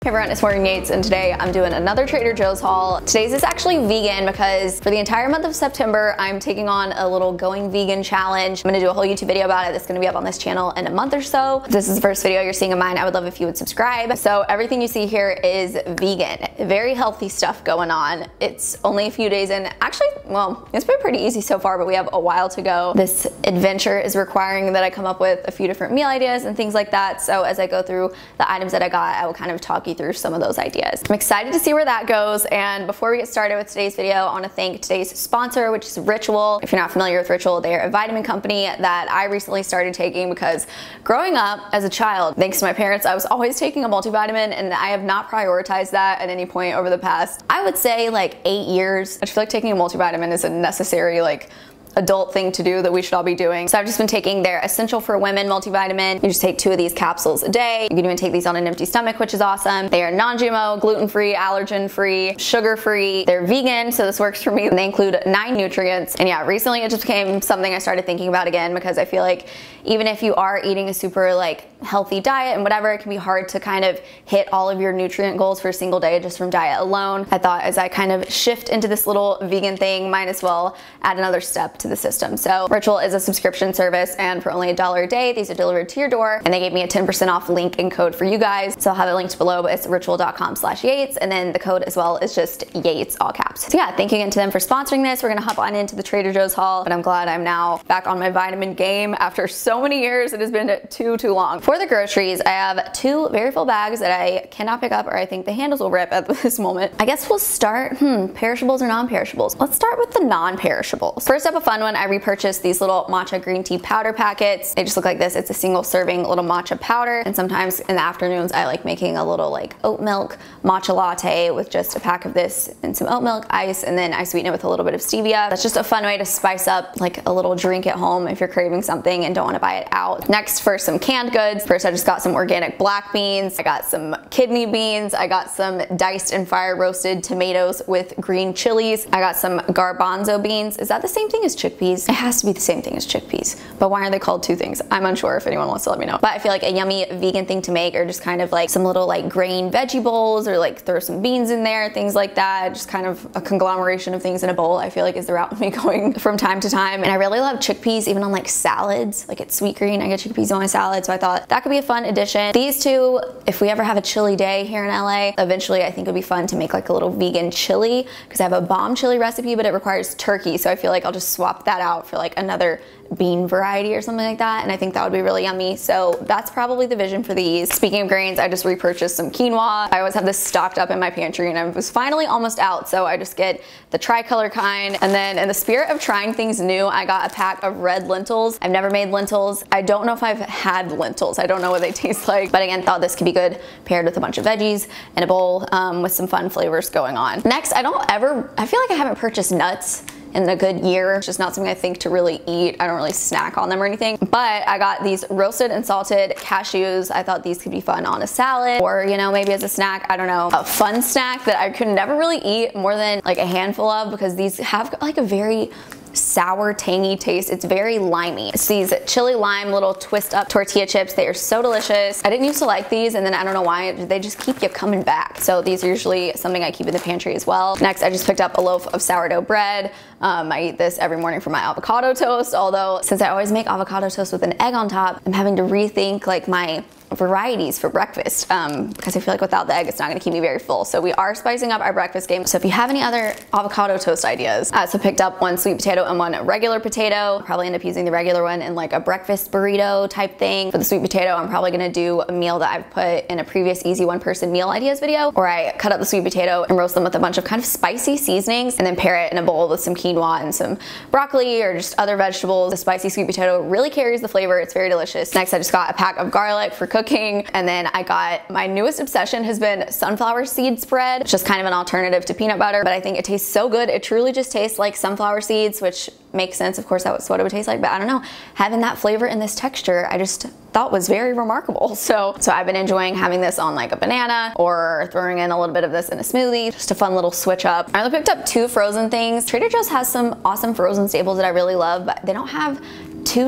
Hey everyone, it's Morgan Yates, and today I'm doing another Trader Joe's haul. Today's is actually vegan because for the entire month of September, I'm taking on a little going vegan challenge. I'm gonna do a whole YouTube video about it that's gonna be up on this channel in a month or so. If this is the first video you're seeing of mine, I would love if you would subscribe. So everything you see here is vegan. Very healthy stuff going on. It's only a few days in. Actually, well, it's been pretty easy so far, but we have a while to go. This adventure is requiring that I come up with a few different meal ideas and things like that. So as I go through the items that I got, I will kind of talk you through some of those ideas. I'm excited to see where that goes, and before we get started with today's video, I want to thank today's sponsor, which is Ritual. If you're not familiar with Ritual, they are a vitamin company that I recently started taking because growing up as a child, thanks to my parents, I was always taking a multivitamin, and I have not prioritized that at any point over the past, I would say, like 8 years. I feel like taking a multivitamin is a necessary, like, adult thing to do that we should all be doing. So I've just been taking their Essential for Women multivitamin. You just take 2 of these capsules a day. You can even take these on an empty stomach, which is awesome. They are non-GMO, gluten-free, allergen-free, sugar-free. They're vegan, so this works for me. And they include 9 nutrients. And yeah, recently it just became something I started thinking about again because I feel like even if you are eating a super like healthy diet and whatever, it can be hard to kind of hit all of your nutrient goals for a single day just from diet alone. I thought as I kind of shift into this little vegan thing, might as well add another step to the system. So Ritual is a subscription service, and for only $1 a day, these are delivered to your door, and they gave me a 10% off link and code for you guys. So I'll have it linked below, but it's ritual.com/Yates, and then the code as well is just Yates, all caps. So yeah, thank you again to them for sponsoring this. We're gonna hop on into the Trader Joe's haul, but I'm glad I'm now back on my vitamin game after so many years. It has been too long. For the groceries, I have 2 very full bags that I cannot pick up, or I think the handles will rip at this moment. I guess we'll start, perishables or non-perishables? Let's start with the non-perishables. First up, a fun one, I repurchased these little matcha green tea powder packets. They just look like this. It's a single serving little matcha powder, and sometimes in the afternoons I like making a little like oat milk matcha latte with just a pack of this and some oat milk, ice, and then I sweeten it with a little bit of stevia. That's just a fun way to spice up like a little drink at home if you're craving something and don't want to buy it out. Next, for some canned goods, first I just got some organic black beans, I got some kidney beans, I got some diced and fire roasted tomatoes with green chilies, I got some garbanzo beans. Is that the same thing as chickpeas? It has to be the same thing as chickpeas, but why are they called 2 things? I'm unsure. If anyone wants to let me know. But I feel like a yummy vegan thing to make are just kind of like some little like grain veggie bowls, or like throw some beans in there, things like that. Just kind of a conglomeration of things in a bowl, I feel like is the route with me going from time to time. And I really love chickpeas even on like salads. Like it's sweet green, I get chickpeas on my salad, so I thought that could be a fun addition. These 2, if we ever have a chilly day here in LA, eventually I think it would be fun to make like a little vegan chili, because I have a bomb chili recipe, but it requires turkey, so I feel like I'll just swap that out for like another bean variety or something like that, and I think that would be really yummy. So that's probably the vision for these. Speaking of grains, I just repurchased some quinoa. I always have this stocked up in my pantry, and I was finally almost out, so I just get the tricolor kind. And then in the spirit of trying things new, I got a pack of red lentils. I've never made lentils. I don't know if I've had lentils. I don't know what they taste like, but again, thought this could be good paired with a bunch of veggies in a bowl with some fun flavors going on. Next, I feel like I haven't purchased nuts in a good year. It's just not something I think to really eat. I don't really snack on them or anything, but I got these roasted and salted cashews. I thought these could be fun on a salad, or you know, maybe as a snack, I don't know, a fun snack that I could never really eat more than like a handful of, because these have like a very sour, tangy taste. It's very limey. It's these chili lime little twist up tortilla chips. They are so delicious. I didn't used to like these, and then I don't know why, they just keep you coming back. So these are usually something I keep in the pantry as well. Next, I just picked up a loaf of sourdough bread. I eat this every morning for my avocado toast, although since I always make avocado toast with an egg on top, I'm having to rethink like my varieties for breakfast because I feel like without the egg it's not going to keep me very full. So we are spicing up our breakfast game. So if you have any other avocado toast ideas, I also picked up 1 sweet potato and 1 regular potato. I'll probably end up using the regular one in like a breakfast burrito type thing. For the sweet potato, I'm probably going to do a meal that I've put in a previous easy 1-person meal ideas video, where I cut up the sweet potato and roast them with a bunch of kind of spicy seasonings, and then pair it in a bowl with some quinoa and some broccoli or just other vegetables. The spicy sweet potato really carries the flavor. It's very delicious. Next, I just got a pack of garlic for cooking, and then I got, my newest obsession has been sunflower seed spread. It's just kind of an alternative to peanut butter, but I think it tastes so good. It truly just tastes like sunflower seeds, which makes sense. Of course, that's what it would taste like, but I don't know, having that flavor and this texture, I just thought was very remarkable. So I've been enjoying having this on like a banana, or throwing in a little bit of this in a smoothie. Just a fun little switch up. I only picked up 2 frozen things. Trader Joe's has some awesome frozen staples that I really love, but they don't have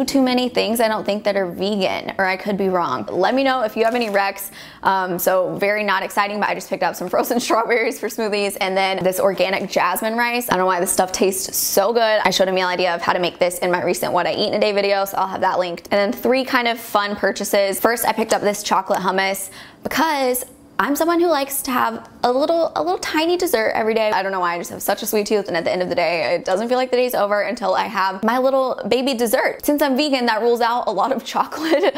too many things I don't think that are vegan, or I could be wrong. Let me know if you have any recs. So very not exciting, but I just picked up some frozen strawberries for smoothies, and then this organic jasmine rice. I don't know why this stuff tastes so good. I showed a meal idea of how to make this in my recent What I Eat in a Day video, so I'll have that linked. And then 3 kind of fun purchases. First, I picked up this chocolate hummus because I'm someone who likes to have a little tiny dessert every day. I don't know why, I just have such a sweet tooth, and at the end of the day, it doesn't feel like the day's over until I have my little baby dessert. Since I'm vegan, that rules out a lot of chocolate.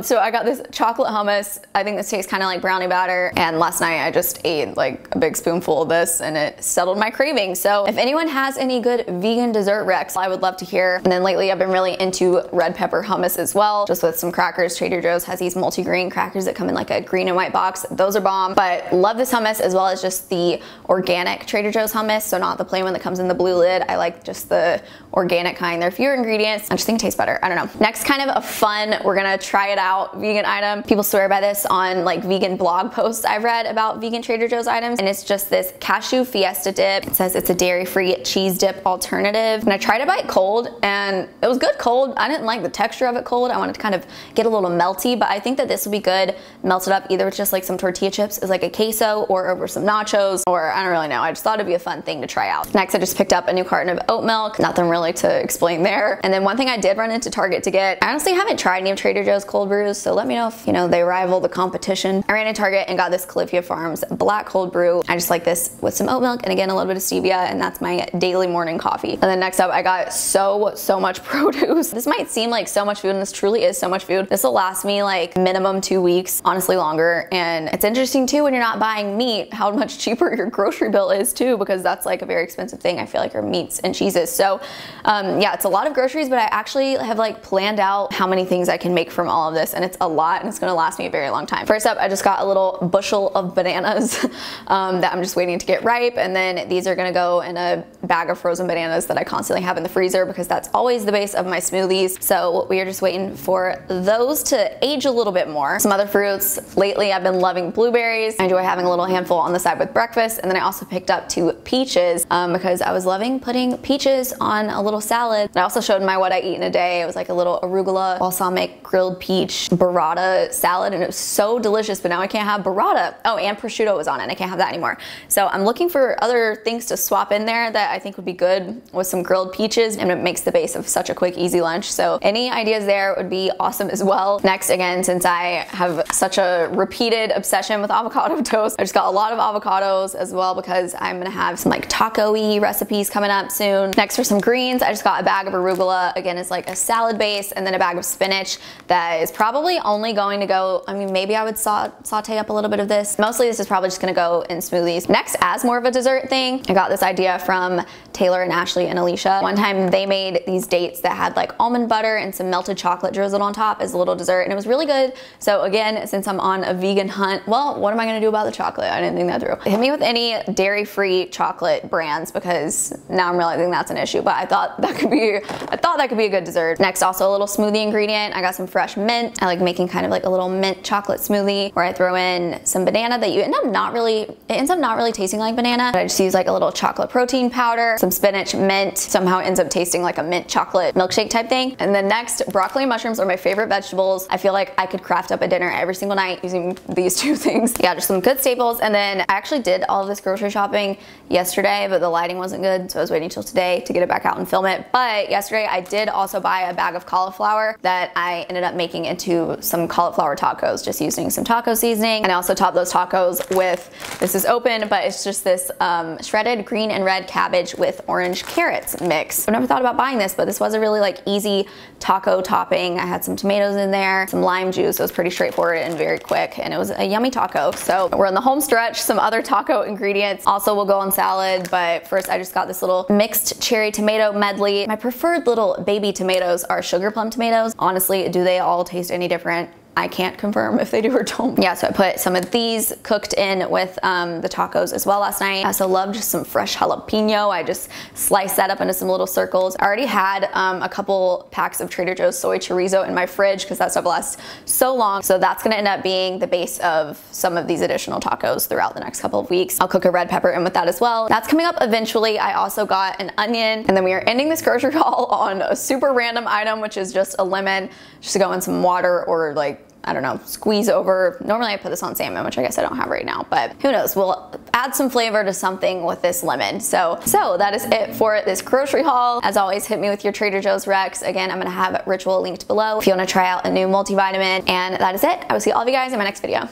So I got this chocolate hummus. I think this tastes kind of like brownie batter, and last night I just ate like a big spoonful of this and it settled my cravings. So if anyone has any good vegan dessert recs, I would love to hear. And then lately I've been really into red pepper hummus as well, just with some crackers. Trader Joe's has these multi-grain crackers that come in like a green and white box. Those are bomb, but love this hummus as well as just the organic Trader Joe's hummus, so not the plain one that comes in the blue lid. I like just the organic kind. There are fewer ingredients. I just think it tastes better. I don't know. Next, kind of a fun, we're gonna try it out vegan item. People swear by this on like vegan blog posts I've read about vegan Trader Joe's items, and it's just this Cashew Fiesta Dip. It says it's a dairy-free cheese dip alternative, and I tried to buy it cold, and it was good cold. I didn't like the texture of it cold. I wanted to kind of get a little melty, but I think that this will be good melted up either with just like some tortilla chips as like a queso, or over some nachos, or I don't really know. I just thought it'd be a fun thing to try out. Next, I just picked up a new carton of oat milk. Nothing really to explain there. And then one thing I did run into Target to get, I honestly haven't tried any of Trader Joe's cold brews, so let me know if, you know, they rival the competition. I ran into Target and got this Cauliflower Farms black cold brew. I just like this with some oat milk and again a little bit of stevia, and that's my daily morning coffee. And then next up, I got so much produce. This might seem like so much food, and this truly is so much food. This will last me like minimum 2 weeks, honestly longer. And it's interesting too when you're not buying meat, how much cheaper your grocery bill is too, because that's like a very expensive thing, I feel like, are meats and cheeses. So yeah, it's a lot of groceries, but I actually have like planned out how many things I can make from all of this, and it's a lot, and it's gonna last me a very long time. First up, I just got a little bushel of bananas that I'm just waiting to get ripe, and then these are gonna go in a bag of frozen bananas that I constantly have in the freezer because that's always the base of my smoothies. So we are just waiting for those to age a little bit more. Some other fruits, lately I've been loving blueberries. I enjoy having a little handful on the side with breakfast, and then I also picked up 2 peaches because I was loving putting peaches on a little salad. And I also showed my What I Eat in a Day. It was like a little arugula, balsamic, grilled peach, burrata salad, and it was so delicious, but now I can't have burrata. Oh, and prosciutto was on it, and I can't have that anymore. So I'm looking for other things to swap in there that I think would be good with some grilled peaches, and it makes the base of such a quick, easy lunch. So any ideas there would be awesome as well. Next, again, since I have such a repeated obsession with avocado toast, I just got a lot of avocados as well because I'm gonna have some like taco-y recipes coming up soon. Next, for some greens, I just got a bag of arugula. Again, it's like a salad base, and then a bag of spinach that is probably only going to go, I mean, maybe I would saute up a little bit of this. Mostly this is probably just gonna go in smoothies. Next, as more of a dessert thing, I got this idea from Taylor and Ashley and Alicia. One time they made these dates that had like almond butter and some melted chocolate drizzled on top as a little dessert, and it was really good. So again, since I'm on a vegan hunt, well, what am I gonna do about the chocolate? I didn't think that through. Hit me with any dairy-free chocolate brands because now I'm realizing that's an issue, but I thought that could be a good dessert. Next, also a little smoothie ingredient. I got some fresh mint. I like making kind of like a little mint chocolate smoothie where I throw in some banana that it ends up not really tasting like banana. I just use like a little chocolate protein powder, some spinach, mint. Somehow it ends up tasting like a mint chocolate milkshake type thing. And then next, broccoli and mushrooms are my favorite vegetables. I feel like I could craft up a dinner every single night using these 2 things. Yeah, just some good staples. And then I actually did all of this grocery shopping yesterday, but the lighting wasn't good, so I was waiting till today to get it back out and film it. But yesterday I did also buy a bag of cauliflower that I ended up making into some cauliflower tacos, just using some taco seasoning. And I also topped those tacos with, this is open, but it's just this shredded green and red cabbage with orange carrots mix. I've never thought about buying this, but this was a really like easy taco topping. I had some tomatoes in there, some lime juice. It was pretty straightforward and very quick, and it was a yummy taco. So we're in the home stretch. Some other taco ingredients also will go on salad, but first I just got this little mixed cherry tomato medley. My preferred little baby tomatoes are sugar plum tomatoes. Honestly, do they all taste any different? I can't confirm if they do or don't. Yeah, so I put some of these cooked in with the tacos as well last night. I also love just some fresh jalapeno. I just sliced that up into some little circles. I already had a couple packs of Trader Joe's soy chorizo in my fridge because that stuff lasts so long. So that's gonna end up being the base of some of these additional tacos throughout the next couple of weeks. I'll cook a red pepper in with that as well. That's coming up eventually. I also got an onion, and then we are ending this grocery haul on a super random item, which is just a lemon, just to go in some water or like, I don't know, squeeze over. Normally I put this on salmon, which I guess I don't have right now, but who knows, we'll add some flavor to something with this lemon. So that is it for this grocery haul. As always, hit me with your Trader Joe's Rex. Again, I'm gonna have Ritual linked below if you wanna try out a new multivitamin, and that is it. I will see all of you guys in my next video.